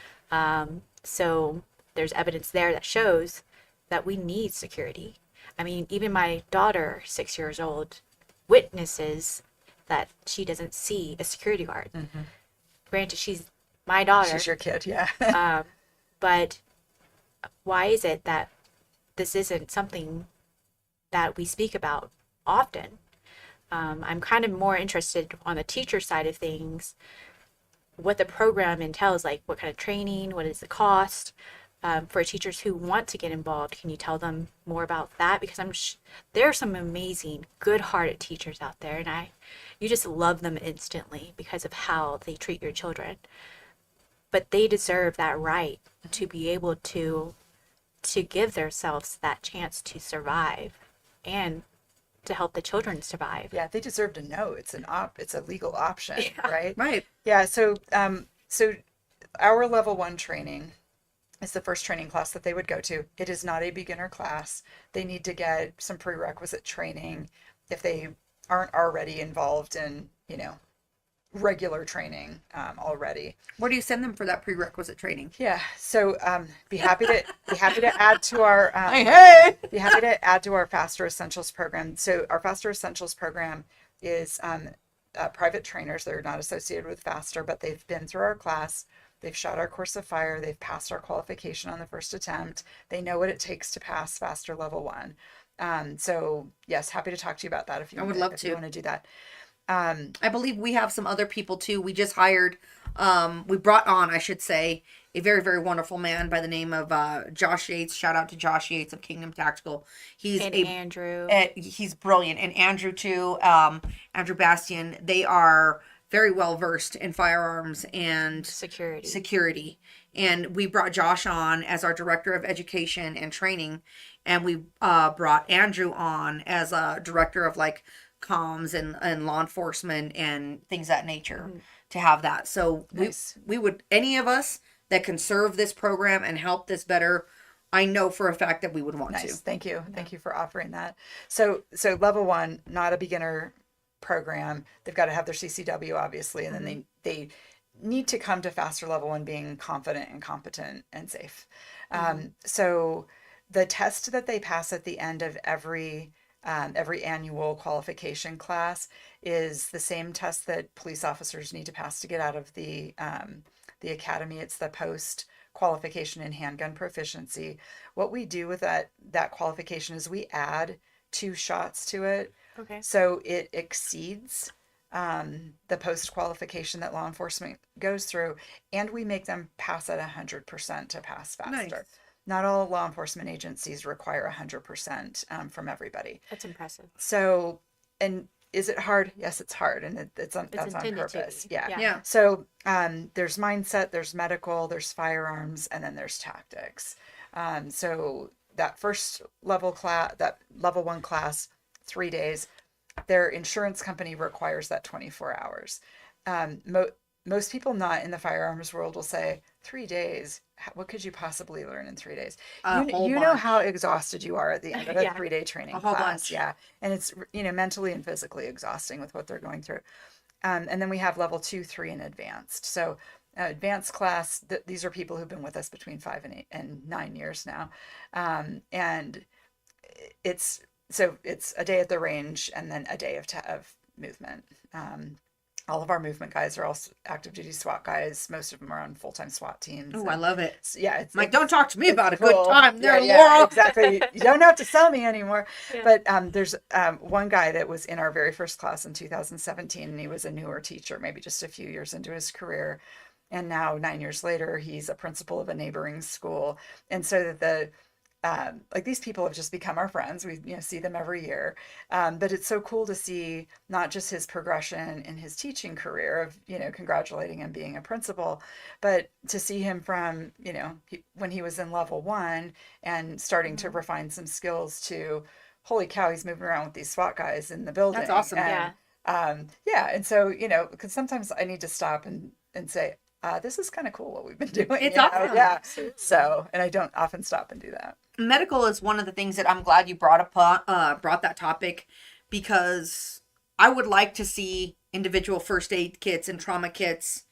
So there's evidence there that shows that we need security. I mean, even my daughter, 6 years old, witnesses that she doesn't see a security guard. Granted, she's my daughter. She's your kid, yeah. But why is it that this isn't something that we speak about often? I'm kind of more interested on the teacher side of things, what the program entails, like what kind of training, what is the cost for teachers who want to get involved. Can you tell them more about that? Because there are some amazing, good-hearted teachers out there, and you just love them instantly because of how they treat your children. But they deserve that right to be able to give themselves that chance to survive and to help the children survive. Yeah, they deserve to know it's it's a legal option, right? Right. Yeah, so our level 1 training is the first training class that they would go to. It is not a beginner class. They need to get some prerequisite training if they aren't already involved in, regular training already. Where do you send them for that prerequisite training? Yeah, so be happy to add to our be happy to add to our Faster Essentials program. So our Faster Essentials program is private trainers. They're not associated with Faster, but they've been through our class. They've shot our course of fire. They've passed our qualification on the first attempt. They know what it takes to pass Faster Level 1. So yes, happy to talk to you about that if you want to do that. I believe we have some other people too. We just hired, we brought on, I should say, a very, very wonderful man by the name of Josh Yates. Shout out to Josh Yates of Kingdom Tactical. Andrew. He's brilliant. And Andrew too, Andrew Bastian. They are very well versed in firearms and security. And we brought Josh on as our director of education and training. And we brought Andrew on as a director of comms and law enforcement and things of that nature to have that. So nice. we would, any of us that can serve this program and help this better, I know for a fact that we would want to. Thank you. Thank you for offering that. So level 1, not a beginner program. They've got to have their CCW obviously, and then they need to come to Faster Level 1 being confident and competent and safe. So the test that they pass at the end of every annual qualification class is the same test that police officers need to pass to get out of the academy. It's the post qualification in handgun proficiency. What we do with that qualification is we add 2 shots to it. Okay. So it exceeds the post qualification that law enforcement goes through, and we make them pass at 100% to pass Faster. Nice. Not all law enforcement agencies require 100% from everybody. That's impressive. So, and is it hard? Yes, it's hard, and that's on purpose. Yeah. So there's mindset, there's medical, there's firearms, and then there's tactics. So that first level class, that level 1 class, 3 days, their insurance company requires that 24 hours. Most people not in the firearms world will say 3 days. What could you possibly learn in 3 days? You know how exhausted you are at the end of a 3-day training class. Bunch. Yeah. And it's, mentally and physically exhausting with what they're going through. And then we have level 2, 3, and advanced. So advanced class, these are people who've been with us between 5 and 9 years now. And it's a day at the range and then a day of movement. All of our movement guys are also active duty SWAT guys. Most of them are on full-time SWAT teams. Oh, I love it. Yeah. Don't talk to me about a cool. good time there, yeah, Laura. Exactly. You don't have to sell me anymore. Yeah. But there's one guy that was in our very first class in 2017, and he was a newer teacher, maybe just a few years into his career. And now 9 years later, he's a principal of a neighboring school. And so that these people have just become our friends. We see them every year. But it's so cool to see not just his progression in his teaching career of, congratulating him being a principal, but to see him from, when he was in level 1 and starting to refine some skills to, holy cow, he's moving around with these SWAT guys in the building. That's awesome. And, and so, because sometimes I need to stop and say, this is kind of cool what we've been doing. It's awesome. Yeah. So, and I don't often stop and do that. Medical is one of the things that I'm glad you brought that topic, because I would like to see individual first aid kits and trauma kits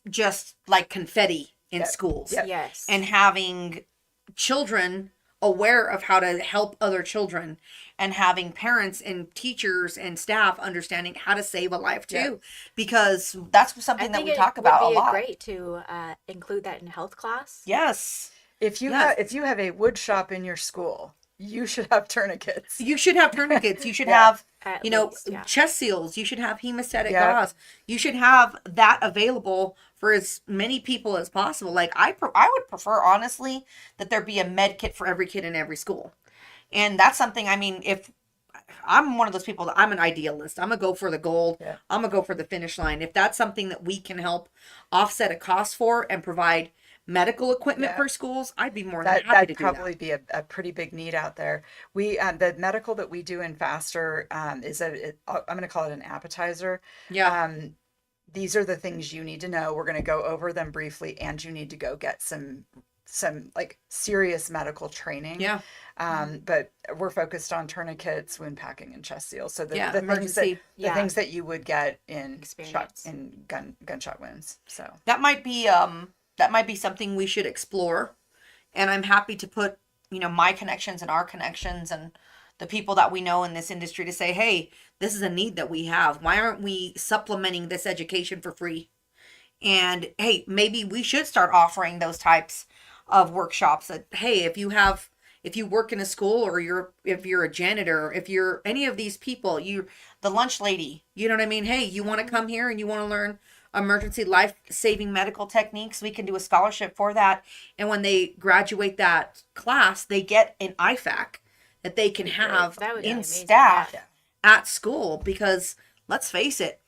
just like confetti in schools. Yep. Yes. And having children aware of how to help other children, and having parents and teachers and staff understanding how to save a life too, because that's I something that think we it talk would about a be lot. great to include that in health class. Yes. If you Yes. if you have a wood shop in your school, you should have tourniquets. You should have tourniquets. You should Yeah. have, At you know, least, yeah. chest seals. You should have hemostatic Yeah. gauze. You should have that available for as many people as possible. Like I would prefer, honestly, that there be a med kit for every kid in every school. And that's something, I mean, if I'm one of those people that I'm an idealist, I'm gonna go for the gold. Yeah. I'm gonna go for the finish line. If that's something that we can help offset a cost for and provide medical equipment Yeah. for schools, I'd be more than happy to That'd do probably that. be a pretty big need out there. We the medical that we do in Faster is I'm going to call it an appetizer. Yeah. These are the things you need to know. We're going to go over them briefly, and you need to go get some like serious medical training. Yeah. But we're focused on tourniquets, wound packing, and chest seals. So Yeah, the things that emergency. Yeah. things that you would get in Experience. gunshot wounds. So That might be something we should explore. And I'm happy to put, you know, my connections and our connections and the people that we know in this industry to say, hey, this is a need that we have. Why aren't we supplementing this education for free? And hey, maybe we should start offering those types of workshops that, hey, if you work in a school, or if you're a janitor, if you're any of these people, the lunch lady, you know what I mean? Hey, you want to come here and you want to learn emergency life-saving medical techniques, we can do a scholarship for that. And when they graduate that class, they get an IFAC that they can have That would be in amazing, staff yeah. at school, because let's face it,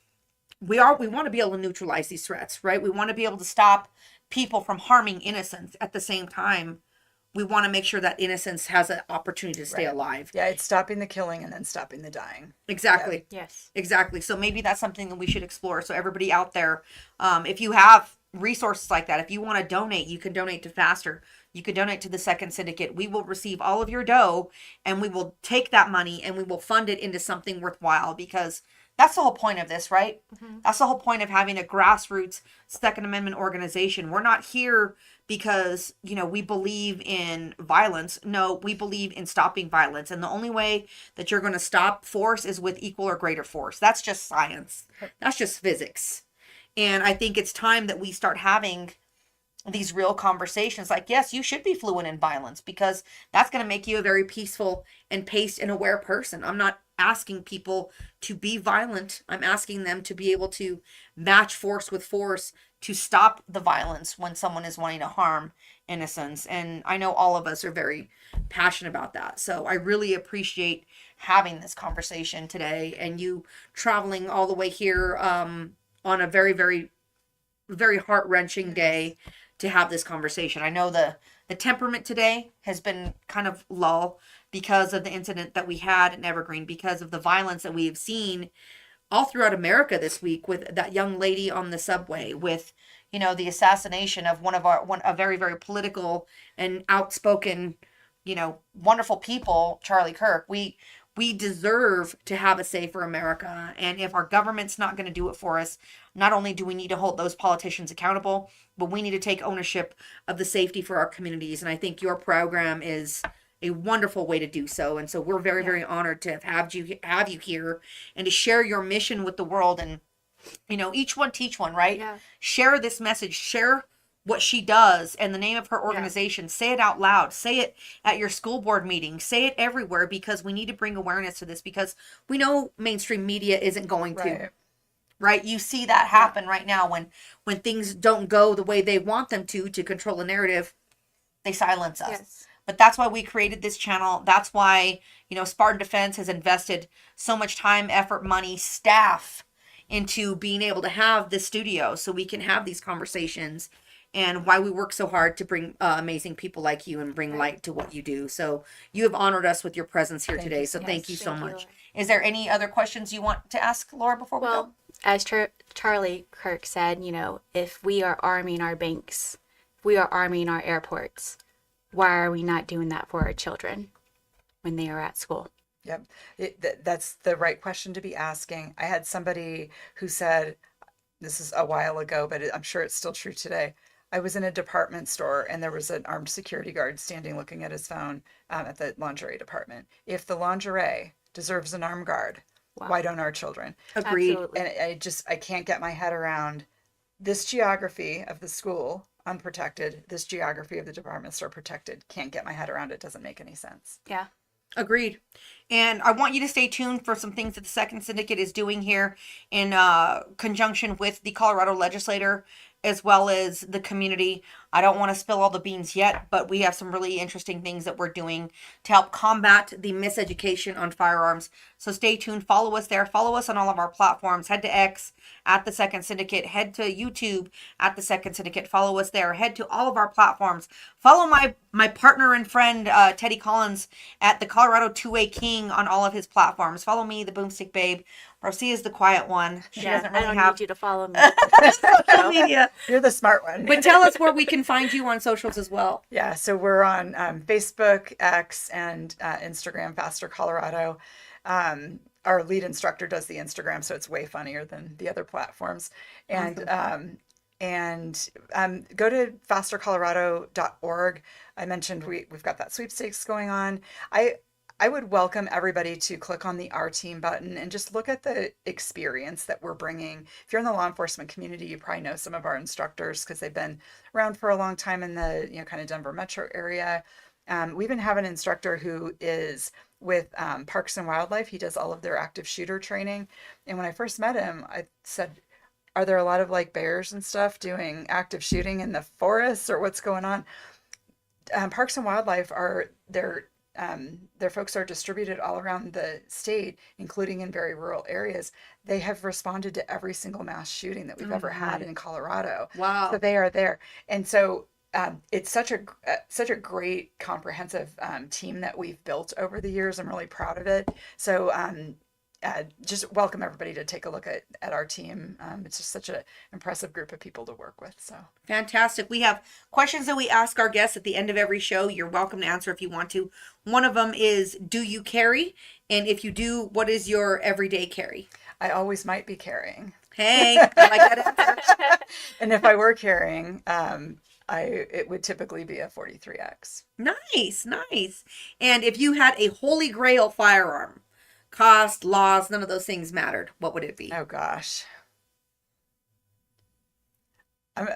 we want to be able to neutralize these threats, right? We want to be able to stop people from harming innocents. At the same time, we want to make sure that innocence has an opportunity to stay Right. alive. yeah, it's stopping the killing and then stopping the dying. Exactly. Yes. Exactly. So maybe that's something that we should explore. So everybody out there, if you have resources like that, if you want to donate, you can donate to Faster. You can donate to the Second Syndicate. We will receive all of your dough, and we will take that money and we will fund it into something worthwhile, because that's the whole point of this, right? That's the whole point of having a grassroots Second Amendment organization. We're not here because, you know, we believe in violence. No, we believe in stopping violence. And the only way that you're going to stop force is with equal or greater force. That's just science. That's just physics. And I think it's time that we start having these real conversations. Like, yes, you should be fluent in violence, because that's going to make you a very peaceful and paced and aware person. I'm not asking people to be violent. I'm asking them to be able to match force with force to stop the violence when someone is wanting to harm innocents. And I know all of us are very passionate about that. So I really appreciate having this conversation today, and you traveling all the way here on a very, very, very heart-wrenching day to have this conversation. I know the temperament today has been kind of low because of the incident that we had in Evergreen, because of the violence that we have seen all throughout America this week, with that young lady on the subway, with, you know, the assassination of a very, very political and outspoken, you know, wonderful people, Charlie Kirk. We deserve to have a safer America. And if our government's not going to do it for us, not only do we need to hold those politicians accountable, but we need to take ownership of the safety for our communities. And I think your program is a wonderful way to do so. And so we're very, very honored to have you here and to share your mission with the world. And, you know, each one teach one, right? Yeah. Share this message, share what she does and the name of her organization. Say it out loud. Say it at your school board meeting. Say it everywhere, because we need to bring awareness to this, because we know mainstream media isn't going to. Right? You see that happen right now when things don't go the way they want them to control a narrative, they silence us. Yes. But that's why we created this channel. That's why, you know, Spartan Defense has invested so much time, effort, money, staff into being able to have this studio so we can have these conversations, and why we work so hard to bring amazing people like you and bring light to what you do. So you have honored us with your presence here today. So thank you so thank you, much. Laura. Is there any other questions you want to ask Laura before we go? Well, as Charlie Kirk said, you know, if we are arming our banks, if we are arming our airports, why are we not doing that for our children when they are at school? Yep. That's the right question to be asking. I had somebody who said, this is a while ago, but I'm sure it's still true today. I was in a department store and there was an armed security guard standing looking at his phone at the lingerie department. If the lingerie deserves an armed guard, why don't our children? Agreed. Absolutely. And I can't get my head around this geography of the school unprotected, this geography of the department store protected. Can't get my head around it. Doesn't make any sense. Yeah. Agreed. And I want you to stay tuned for some things that the Second Syndicate is doing here in conjunction with the Colorado legislator as well as the community. I don't want to spill all the beans yet, but we have some really interesting things that we're doing to help combat the miseducation on firearms. So stay tuned. Follow us there. Follow us on all of our platforms. Head to X at the Second Syndicate. Head to YouTube at the Second Syndicate. Follow us there. Head to all of our platforms. Follow my partner and friend Teddy Collins at the Colorado Two-Way King on all of his platforms. Follow me, the Boomstick Babe. Rosie is the quiet one. She doesn't really I don't have need you to follow me. social media. You're the smart one. But tell us where we can find you on socials as well. Yeah, so we're on Facebook, X, and Instagram, Faster Colorado. Our lead instructor does the Instagram, so it's way funnier than the other platforms. And go to fastercolorado.org. I mentioned we've got that sweepstakes going on. I would welcome everybody to click on the Our Team button and just look at the experience that we're bringing. If you're in the law enforcement community, you probably know some of our instructors because they've been around for a long time in the kind of Denver metro area. We even have an instructor who is with Parks and Wildlife. He does all of their active shooter training. And when I first met him, I said, are there a lot of like bears and stuff doing active shooting in the forests or what's going on? Parks and Wildlife their folks are distributed all around the state, including in very rural areas. They have responded to every single mass shooting that we've ever had in Colorado. Wow. So they are there. And so it's such a great comprehensive team that we've built over the years. I'm really proud of it. So just welcome everybody to take a look at our team. It's just such an impressive group of people to work with. So Fantastic. We have questions that we ask our guests at the end of every show. You're welcome to answer if you want to. One of them is, do you carry? And if you do, what is your everyday carry? I always might be carrying. Hey, I like that answer. And if I were carrying, it would typically be a 43X. Nice, nice. And if you had a holy grail firearm, cost, laws, none of those things mattered, what would it be? Oh gosh.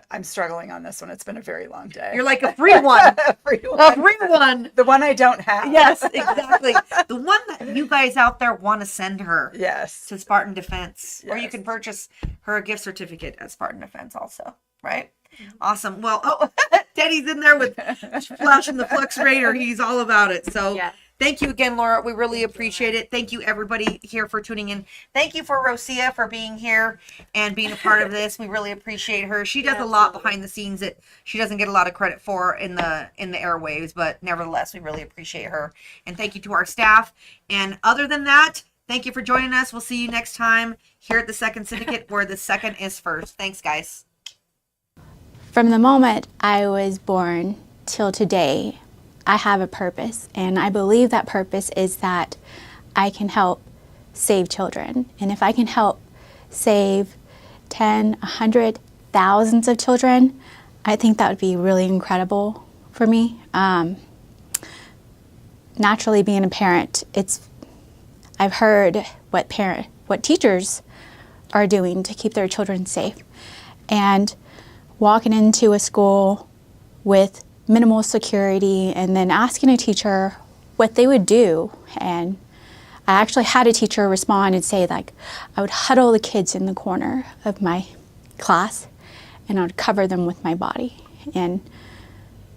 I'm struggling on this one. It's been a very long day. You're like a free one. A free one. A free one. The one I don't have. Yes, exactly. The one that you guys out there want to send her Yes. to Spartan Defense. Or you Yes. can purchase her a gift certificate at Spartan Defense also, right? Awesome. Well, Teddy's in there with flashing the Flux Raider. He's all about it. So Yeah. thank you again, Laura. We really appreciate it. Thank you, everybody here for tuning in. Thank you for Rosia for being here and being a part of this. We really appreciate her. She does a lot behind the scenes that she doesn't get a lot of credit for in the airwaves, but nevertheless, we really appreciate her. And thank you to our staff. And other than that, thank you for joining us. We'll see you next time here at the Second Syndicate, where the second is first. Thanks, guys. From the moment I was born till today, I have a purpose, and I believe that purpose is that I can help save children. And if I can help save 10, 100, thousands of children, I think that would be really incredible for me. Naturally, being a parent, I've heard what teachers are doing to keep their children safe. And walking into a school with minimal security and then asking a teacher what they would do. And I actually had a teacher respond and say, like, I would huddle the kids in the corner of my class and I would cover them with my body. And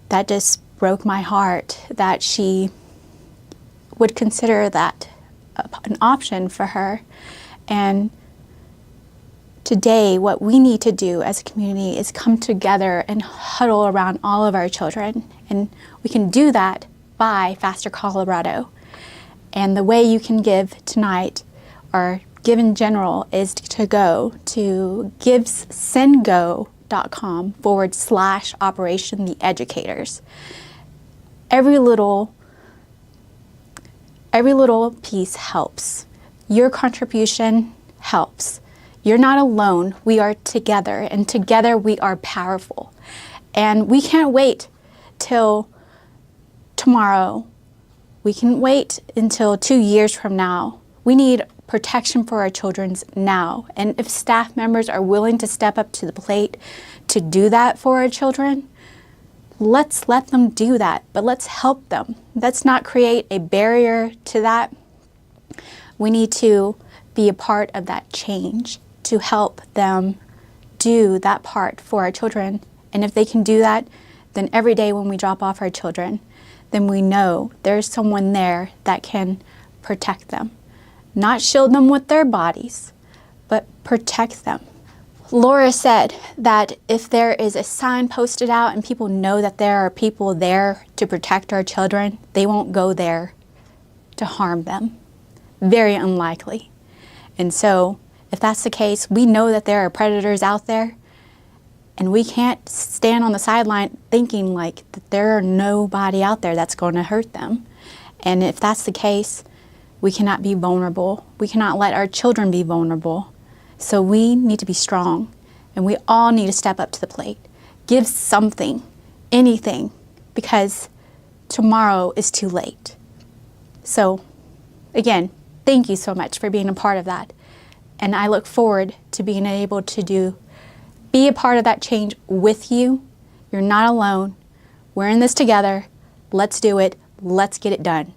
that just broke my heart that she would consider that an option for her. And today, what we need to do as a community is come together and huddle around all of our children. And we can do that by Faster Colorado. And the way you can give tonight, or give in general, is to go to givesendgo.com/Operation The Educators. Every little piece helps. Your contribution helps. You're not alone. We are together, and together we are powerful. And we can't wait till tomorrow. We can wait until 2 years from now. We need protection for our children now. And if staff members are willing to step up to the plate to do that for our children, let's let them do that, but let's help them. Let's not create a barrier to that. We need to be a part of that change to help them do that part for our children. And if they can do that, then every day when we drop off our children, then we know there's someone there that can protect them. Not shield them with their bodies, but protect them. Laura said that if there is a sign posted out and people know that there are people there to protect our children, they won't go there to harm them. Very unlikely. And so, if that's the case, we know that there are predators out there, and we can't stand on the sideline thinking like that there are nobody out there that's going to hurt them. And if that's the case, we cannot be vulnerable. We cannot let our children be vulnerable. So we need to be strong, and we all need to step up to the plate. Give something, anything, because tomorrow is too late. So, again, thank you so much for being a part of that. And I look forward to being able to be a part of that change with you. You're not alone. We're in this together. Let's do it. Let's get it done.